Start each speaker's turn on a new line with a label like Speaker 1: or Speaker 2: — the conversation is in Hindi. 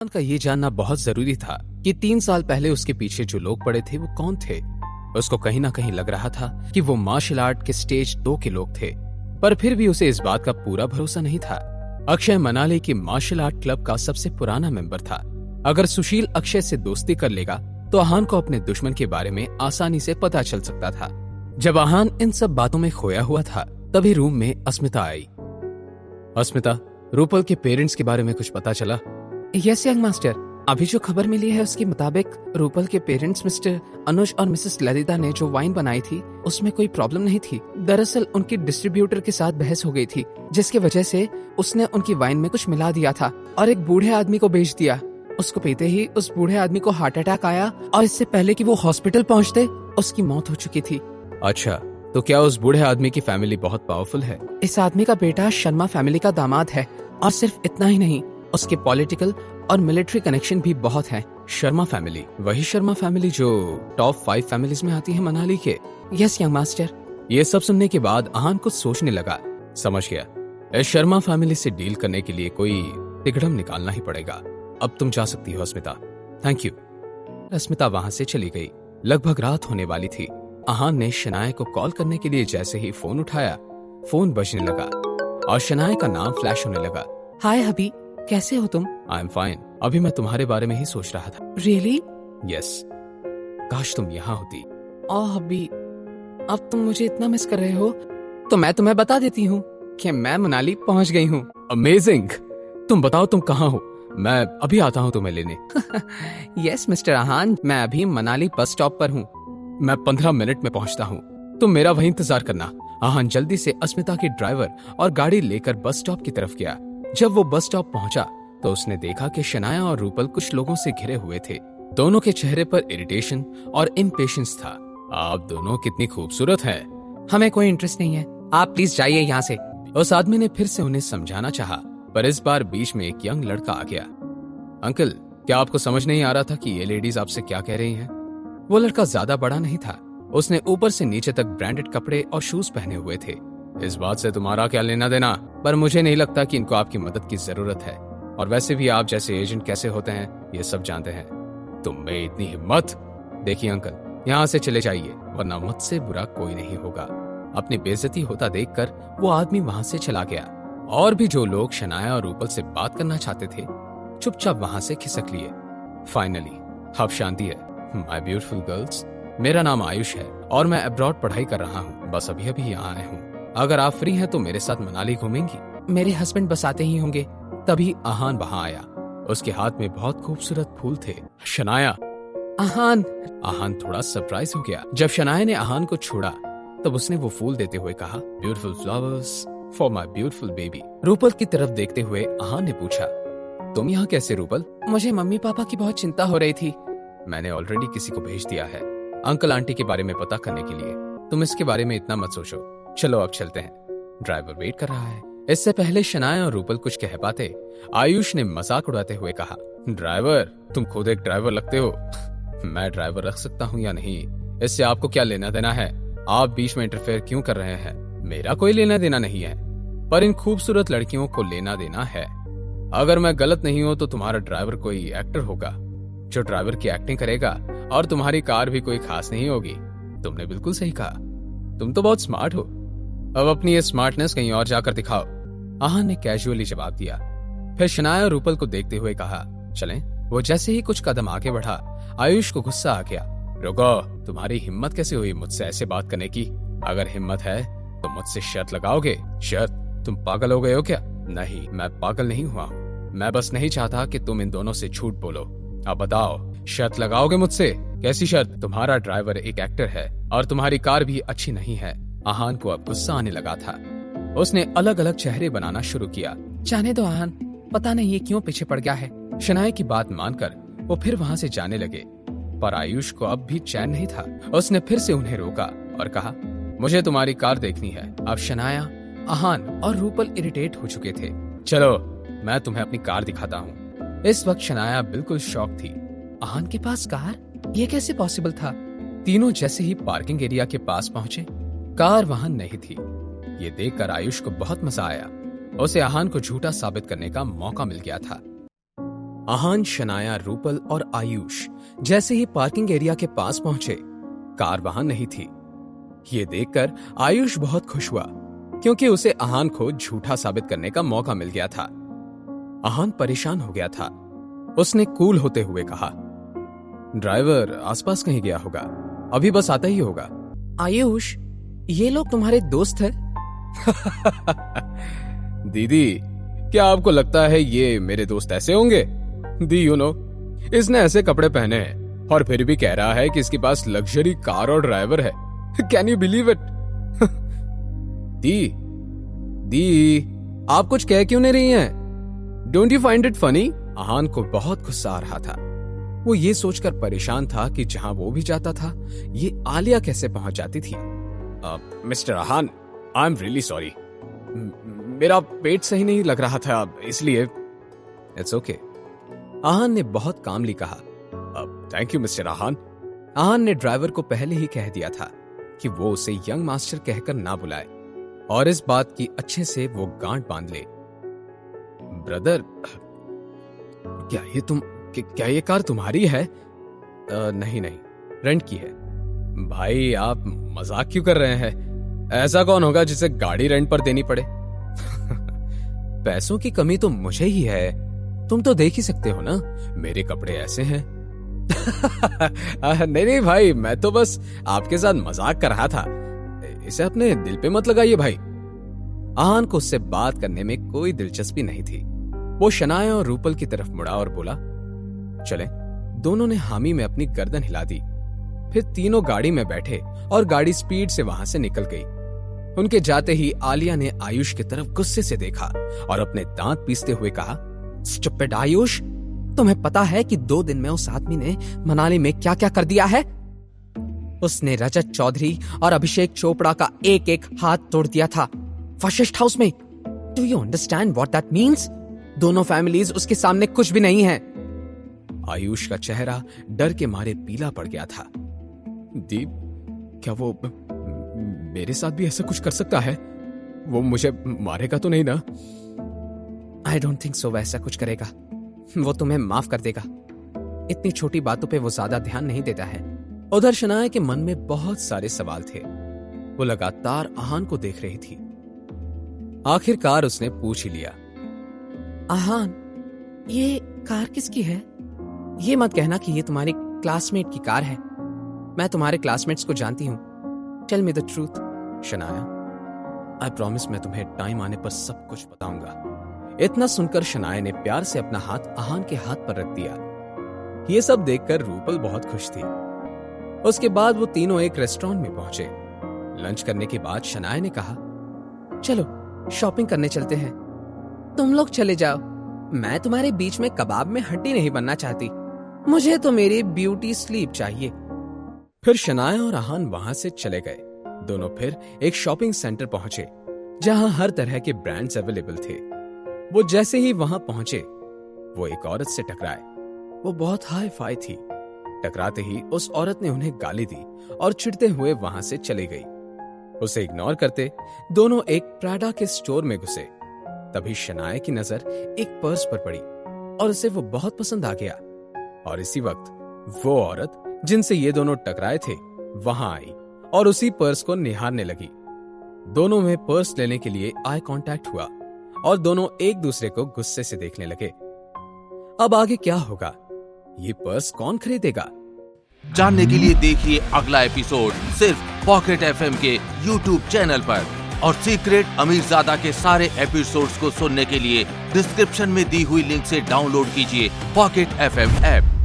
Speaker 1: का ये जानना बहुत जरूरी था कि 3 साल पहले उसके पीछे जो लोग पड़े थे वो कौन थे। उसको कहीं ना कहीं लग रहा था कि वो मार्शल आर्ट के स्टेज 2 के लोग थे, पर फिर भी उसे इस बात का पूरा भरोसा नहीं था। अक्षय मनाली के मार्शल आर्ट क्लब का सबसे पुराना मेंबर था। अगर सुशील अक्षय से दोस्ती कर लेगा तो आहान को अपने दुश्मन के बारे में आसानी से पता चल सकता था। जब आहान इन सब बातों में खोया हुआ था तभी रूम में अस्मिता आई। अस्मिता, रूपल के पेरेंट्स के बारे में कुछ पता चला?
Speaker 2: यस यंग मास्टर, अभी जो खबर मिली है उसके मुताबिक रूपल के पेरेंट्स मिस्टर अनुज और मिसेस ललिता ने जो वाइन बनाई थी उसमें कोई प्रॉब्लम नहीं थी। दरअसल उनकी डिस्ट्रीब्यूटर के साथ बहस हो गई थी, जिसकी वजह से उसने उनकी वाइन में कुछ मिला दिया था और एक बूढ़े आदमी को बेच दिया। उसको पीते ही उस बूढ़े आदमी को हार्ट अटैक आया और इससे पहले कि वो हॉस्पिटल पहुंचते उसकी मौत हो चुकी थी।
Speaker 1: अच्छा, तो क्या उस बूढ़े आदमी की फैमिली बहुत पावरफुल है?
Speaker 2: इस आदमी का बेटा शर्मा फैमिली का दामाद है और सिर्फ इतना ही नहीं, उसके पॉलिटिकल और मिलिट्री कनेक्शन भी बहुत है।
Speaker 1: शर्मा फैमिली, वही शर्मा फैमिली जो टॉप 5 फैमिलीज में आती है मनाली के?
Speaker 2: Yes young master.
Speaker 1: ये सब सुनने के बाद आहान कुछ सोचने लगा। समझ गया, इस शर्मा फैमिली से डील करने के लिए कोई तिगड़म निकालना ही पड़ेगा। अब तुम जा सकती हो अस्मिता। Thank you. अस्मिता वहां से चली गई। लगभग रात होने वाली थी। आहान ने शनाया को कॉल करने के लिए जैसे ही फोन उठाया, फोन बजने लगा और शनाया का नाम फ्लैश होने लगा।
Speaker 2: हाय हबी, कैसे हो तुम?
Speaker 1: I am fine. अभी मैं तुम्हारे बारे में ही सोच रहा था।
Speaker 2: रियली?
Speaker 1: यस। काश तुम यहाँ होती।
Speaker 2: ओह हबी, अब तुम मुझे इतना मिस कर रहे हो तो मैं तुम्हें बता देती हूँ कि मैं मनाली पहुँच गई हूँ।
Speaker 1: अमेजिंग। तुम बताओ तुम कहाँ हो, मैं अभी आता हूँ तुम्हें लेने।
Speaker 2: यस मिस्टर आहान, मैं अभी मनाली बस स्टॉप पर हूँ।
Speaker 1: मैं 15 मिनट में पहुंचता हूँ, तुम मेरा वहीं इंतजार करना। आहान जल्दी से अस्मिता के ड्राइवर और गाड़ी लेकर बस स्टॉप की तरफ गया। जब वो बस स्टॉप पहुंचा तो उसने देखा कि शनाया और रूपल कुछ लोगों से घिरे हुए थे। दोनों के चेहरे पर इरिटेशन और इम्पेशंस था। आप दोनों कितनी खूबसूरत हैं।
Speaker 2: हमें कोई इंटरेस्ट नहीं है, आप प्लीज जाइए यहाँ से।
Speaker 1: उस आदमी ने फिर से उन्हें समझाना चाहा, पर इस बार बीच में एक यंग लड़का आ गया। अंकल, क्या आपको समझ नहीं आ रहा था कि ये लेडीज आपसे क्या कह रही हैं? वो लड़का ज्यादा बड़ा नहीं था। उसने ऊपर से नीचे तक ब्रांडेड कपड़े और शूज पहने हुए थे। इस बात से तुम्हारा क्या लेना देना, पर मुझे नहीं लगता कि इनको आपकी मदद की जरूरत है। और वैसे भी आप जैसे एजेंट कैसे होते हैं ये सब जानते हैं। तुम में इतनी हिम्मत। देखिए अंकल, यहाँ से चले जाइए वरना मुझसे बुरा कोई नहीं होगा। अपनी बेइज्जती होता देखकर वो आदमी वहां से चला गया। और भी जो लोग शनाया और रूपल से बात करना चाहते थे चुपचाप वहां से खिसक लिए। फाइनली अब शांति है। माय ब्यूटीफुल गर्ल्स, मेरा नाम आयुष है और मैं अब्रॉड पढ़ाई कर रहा हूँ। बस अभी अभी यहाँ आया हूँ। अगर आप फ्री हैं तो मेरे साथ मनाली घूमेंगी?
Speaker 2: मेरे हस्बैंड बस आते ही होंगे।
Speaker 1: तभी आहान वहां आया। उसके हाथ में बहुत खूबसूरत फूल थे। शनाया।
Speaker 2: आहान।
Speaker 1: आहान थोड़ा सरप्राइज हो गया। जब शनाया ने आहान को छोड़ा तब उसने वो फूल देते हुए कहा, beautiful flowers for my beautiful baby. Rupal की तरफ देखते हुए आहान ने पूछा, तुम यहाँ कैसे रूपल?
Speaker 2: मुझे मम्मी पापा की बहुत चिंता हो रही थी।
Speaker 1: मैंने ऑलरेडी किसी को भेज दिया है अंकल आंटी के बारे में पता करने के लिए। तुम इसके बारे में इतना मत सोचो। चलो अब चलते हैं, ड्राइवर वेट कर रहा है। इससे पहले शनाया और रूपल कुछ कह पाते, आयुष ने मजाक उड़ाते हुए कहा, ड्राइवर, तुम खुद एक ड्राइवर लगते हो। मैं ड्राइवर रख सकता हूँ या नहीं, इससे आपको क्या लेना देना है? आप बीच में इंटरफेयर क्यों कर रहे हैं? मेरा कोई लेना देना नहीं है, पर इन खूबसूरत लड़कियों को लेना देना है। अगर मैं गलत नहीं हूं तो तुम्हारा ड्राइवर कोई एक्टर होगा जो ड्राइवर की एक्टिंग करेगा, और तुम्हारी कार भी कोई खास नहीं होगी। तुमने बिल्कुल सही कहा, तुम तो बहुत स्मार्ट हो। अब अपनी ये स्मार्टनेस कहीं और जाकर दिखाओ। आहान ने कैजुअली जवाब दिया। फिर शनाया और रूपल को देखते हुए कहा, चलें। वो जैसे ही कुछ कदम आगे बढ़ा, आयुष को गुस्सा आ गया। रुको, तुम्हारी हिम्मत कैसे हुई मुझसे ऐसे बात करने की? अगर हिम्मत है तो मुझसे शर्त लगाओगे? शर्त? तुम पागल हो गए हो क्या? नहीं, मैं पागल नहीं हुआ हूँ। मैं बस नहीं चाहता कि तुम इन दोनों से झूठ बोलो। अब बताओ, शर्त लगाओगे मुझसे? कैसी शर्त? तुम्हारा ड्राइवर एक एक्टर है और तुम्हारी कार भी अच्छी नहीं है। आहान को अब गुस्सा आने लगा था। उसने अलग अलग चेहरे बनाना शुरू किया।
Speaker 2: जाने दो आहान, पता नहीं ये क्यों पीछे पड़ गया है।
Speaker 1: शनाया की बात मानकर वो फिर वहां से जाने लगे, पर आयुष को अब भी चैन नहीं था। उसने फिर से उन्हें रोका और कहा, मुझे तुम्हारी कार देखनी है। अब शनाया, आहान और रूपल इरिटेट हो चुके थे। चलो, मैं तुम्हें अपनी कार दिखाता हूँ। इस वक्त शनाया बिल्कुल शॉक थी।
Speaker 2: आहान के पास कार? ये कैसे पॉसिबल था?
Speaker 1: तीनों जैसे ही पार्किंग एरिया के पास पहुंचे, कार वहां नहीं थी। ये देखकर आयुष को बहुत मजा आया। उसे आहान को झूठा साबित करने का मौका मिल गया था। आहान, शनाया, रूपल और आयुष जैसे ही पार्किंग एरिया के पास पहुंचे, कार वहां नहीं थी। ये देखकर आयुष बहुत खुश हुआ क्योंकि उसे आहान को झूठा साबित करने का मौका मिल गया था। आहान परेशान हो गया था। उसने कूल होते हुए कहा, ड्राइवर आसपास कहीं गया होगा, अभी बस आता ही होगा।
Speaker 2: आयुष, ये लोग तुम्हारे दोस्त हैं?
Speaker 1: दीदी, क्या आपको लगता है ये मेरे दोस्त ऐसे होंगे? दी यू नो, इसने ऐसे कपड़े पहने हैं और फिर भी कह रहा है कि इसके पास लग्जरी कार और ड्राइवर है। Can you believe it? दी, आप कुछ कह क्यों नहीं रही हैं? Don't you find it funny? Aahan को बहुत गुस्सा आ रहा था। वो ये सोचकर परेशान था कि जहां वो भी जाता था, ये आलिया कैसे पहुंच जाती थी। Mister Aahan, I am really sorry, मेरा पेट सही नहीं लग रहा था, इसलिए। इट्स ओके, आहान ने बहुत कामली कहा। Thank you mister Aahan. Aahan ने ड्राइवर को पहले ही कह दिया था कि वो उसे यंग मास्टर कहकर ना बुलाए और इस बात की अच्छे से वो गांठ बांध ले। ब्रदर, क्या ये कार तुम्हारी है? नहीं, रेंट की है। भाई, आप मजाक क्यों कर रहे हैं? ऐसा कौन होगा जिसे गाड़ी रेंट पर देनी पड़े? पैसों की कमी तो मुझे ही है, तुम तो देख ही सकते हो ना, मेरे कपड़े ऐसे हैं। नहीं भाई, मैं तो बस आपके साथ मजाक कर रहा था, इसे अपने दिल पे मत लगाइए भाई। आहान को उससे बात करने में कोई दिलचस्पी नहीं थी। वो शनाया और रूपल की तरफ मुड़ा और बोला, चले। दोनों ने हामी में अपनी गर्दन हिला दी। फिर तीनों गाड़ी में बैठे और गाड़ी स्पीड से वहां से निकल गई। उनके जाते ही आलिया ने आयुष की तरफ गुस्से से देखा और अपने दांत पीसते हुए कहा, स्टूपिड आयुष, तुम्हें पता है कि 2 दिन में उस आदमी ने मनाली में क्या क्या कर दिया है? उसने रजत चौधरी और अभिषेक चोपड़ा का एक एक हाथ तोड़ दिया था वशिष्ठ हाउस में। Do you understand what that means? दोनों फैमिलीज उसके सामने कुछ भी नहीं है। आयुष का चेहरा डर के मारे पीला पड़ गया था। दीप, क्या वो मेरे साथ भी ऐसा कुछ कर सकता है? वो मुझे मारेगा तो नहीं ना? आई डोंट थिंक सो वैसा कुछ करेगा। वो तुम्हें माफ कर देगा। इतनी छोटी बातों पे वो ज्यादा ध्यान नहीं देता है। उधर शनाया के मन में बहुत सारे सवाल थे। वो लगातार आहान को देख रही थी। आखिरकार उसने पूछ ही लिया, आहान, ये कार किसकी है? ये मत कहना कि ये तुम्हारी क्लासमेट की कार है। मैं तुम्हारे क्लासमेट्स को जानती हूं। Tell me the truth. Shanaya, I promise मैं तुम्हें टाइम आने पर सब कुछ बताऊंगा। इतना सुनकर शनाया ने प्यार से अपना हाथ आहान के हाथ पर रख दिया। ये सब देखकर रूपल बहुत खुश थी। उसके बाद वो तीनों एक रेस्टोरेंट में पहुंचे। लंच करने के बाद शनाया ने कहा, चलो शॉपिंग करने चलते हैं। तुम लोग चले जाओ, मैं तुम्हारे बीच में कबाब में हड्डी नहीं बनना चाहती। मुझे तो मेरी ब्यूटी स्लीप चाहिए। फिर शनाया और आहान वहां से चले गए। दोनों फिर एक शॉपिंग सेंटर पहुंचे जहां हर तरह के ब्रांड्स अवेलेबल थे। वो जैसे ही वहां पहुंचे, वो एक औरत से टकराए। वो बहुत हाई फाई थी। टकराते ही उस औरत ने उन्हें गाली दी और चिढ़ते हुए वहां से चली गई। उसे इग्नोर करते दोनों एक प्राडा के स्टोर में घुसे। तभी शनाया की नजर एक पर्स पर पड़ी और उसे वो बहुत पसंद आ गया। और इसी वक्त वो औरत जिनसे ये दोनों टकराए थे वहां आई और उसी पर्स को निहारने लगी। दोनों में पर्स लेने के लिए आई कांटेक्ट हुआ और दोनों एक दूसरे को गुस्से से देखने लगे। अब आगे क्या होगा? ये पर्स कौन खरीदेगा?
Speaker 3: जानने के लिए देखिए अगला एपिसोड सिर्फ पॉकेट एफएम के यूट्यूब चैनल पर। और सीक्रेट अमीरजादा के सारे एपिसोड्स को सुनने के लिए डिस्क्रिप्शन में दी हुई लिंक से डाउनलोड कीजिए पॉकेट एफएम ऐप।